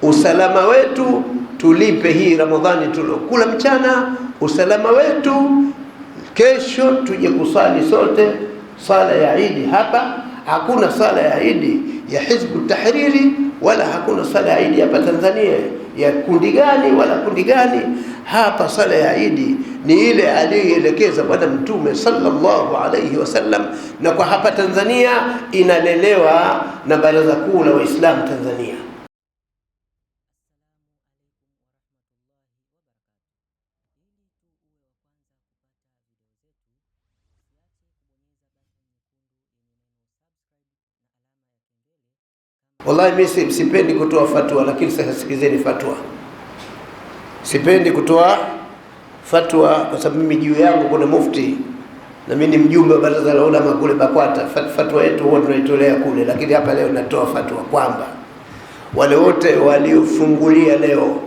usalama wetu tulipe hii Ramadhani tulokula mchana, usalama wetu kesho tuje kusali sote sala ya Idi hapa. Hakuna sala ya Idi ya Hizbu Tahriri wala hakuna sala ya Idi hapa Tanzania ya kundi gani wala kundi gani. Hapa sala ya Idi ni ile aliyoelekeza Bwana Mtume sallallahu alayhi wasallam, na kwa hapa Tanzania inalelewa na Baraza Kuu la Waislamu Tanzania. Wallahi mimi sipendi kutoa fatwa, lakini sasa sikizeni fatwa. Sipendi kutoa fatwa kwa sababu mimi juu yangu kuna mufti na mimi ni mjumbe wa Baraza la Ulama kule Bakwata. Fatwa yetu huwa tunaitolea kule, lakini hapa leo natoa fatwa kwamba wale wote waliofungulia leo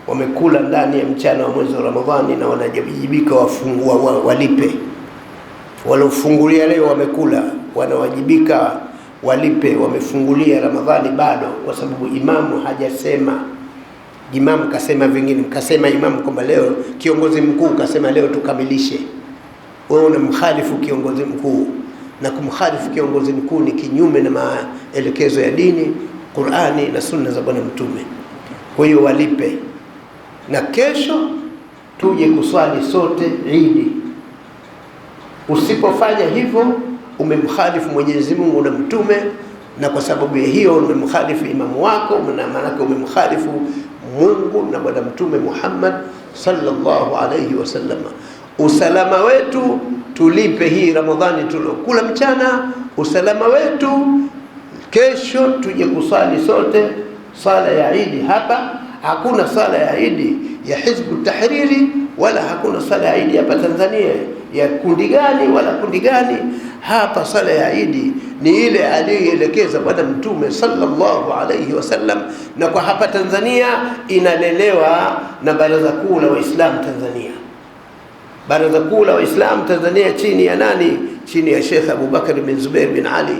wamekula ndani ya mchana wa mwezi wa Ramadhani na wanajibika walipe. Waliofungulia leo wamekula, wanawajibika walipe. Wamefungulia Ramadhani bado, kwa sababu imamu hajasema. Imamu kasema vingine, kasema imamu kwamba leo kiongozi mkuu kasema leo tukamilishe. Wewe unamkhalifu kiongozi mkuu, na kumkhalifu kiongozi mkuu ni kinyume na maelekezo ya dini, Qur'ani na sunna za Bwana Mtume. Kwa hiyo walipe, na kesho tuje kuswali sote Idi. Usipofanya hivyo umemkhalifu Mwenyezi Mungu na Mtume, na kwa sababu ya hiyo umemkhalifu imamu wako, na maana umemkhalifu Mungu na Bwana Mtume Muhammad sallallahu alayhi wasallam. Usalama wetu tulipe hii Ramadhani tulokula mchana, usalama wetu kesho tuje kusali sote sala ya Idi hapa. Hakuna sala ya Idi ya Hizbu Tahriri wala hakuna sala ya Idi hapa Tanzania ya kundi gani wala kundi gani. Hapa sala ya Idi ni ile aliyoelekeza Bwana Mtume sallallahu alayhi wasallam, na kwa hapa Tanzania inalelewa na Baraza Kuu la Waislamu Tanzania. Baraza Kuu la Waislamu Tanzania chini ya nani? Chini ya Sheikh Abubakar bin Zubair bin Ali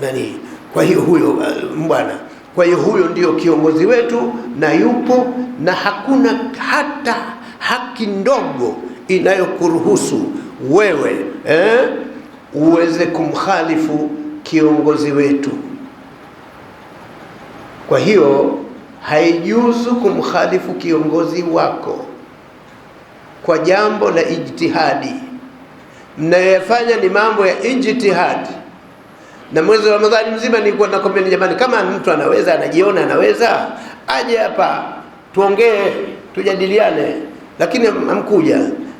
nani. Kwa hiyo huyo mbwana, kwa hiyo huyo ndio kiongozi wetu na yupo, na hakuna hata haki ndogo inayokuruhusu wewe uweze kumkhalifu kiongozi wetu. Kwa hiyo haijuzu kumkhalifu kiongozi wako kwa jambo la ijtihadi. Mnayofanya ni mambo ya ijtihadi, na mwezi wa Ramadhani mzima nilikuwa nakwambia jamani, kama mtu anaweza, anajiona anaweza, aje hapa tuongee, tujadiliane, lakini hamkuja.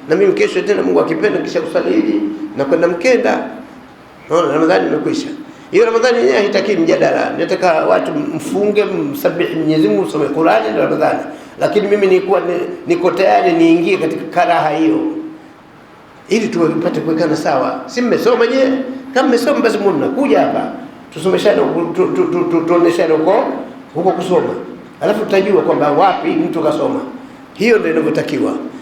Na mimi kesho tena Mungu akipenda kisha kusali hili na kwenda Mkenda. Naona Ramadhani imekwisha. Hiyo Ramadhani yenyewe haitaki mjadala. Nataka watu mfunge, msabihi Mwenyezi Mungu, some Qur'ani na Ramadhani. Lakini mimi nilikuwa niko tayari niingie katika karaha hiyo, ili tupate kuwekana sawa. Si mmesoma nyewe? Kama mmesoma basi mnakuja hapa tusomeshane, tuoneshane huko kusoma. Alafu tutajua kwamba wapi mtu kasoma. Hiyo ndio inavyotakiwa.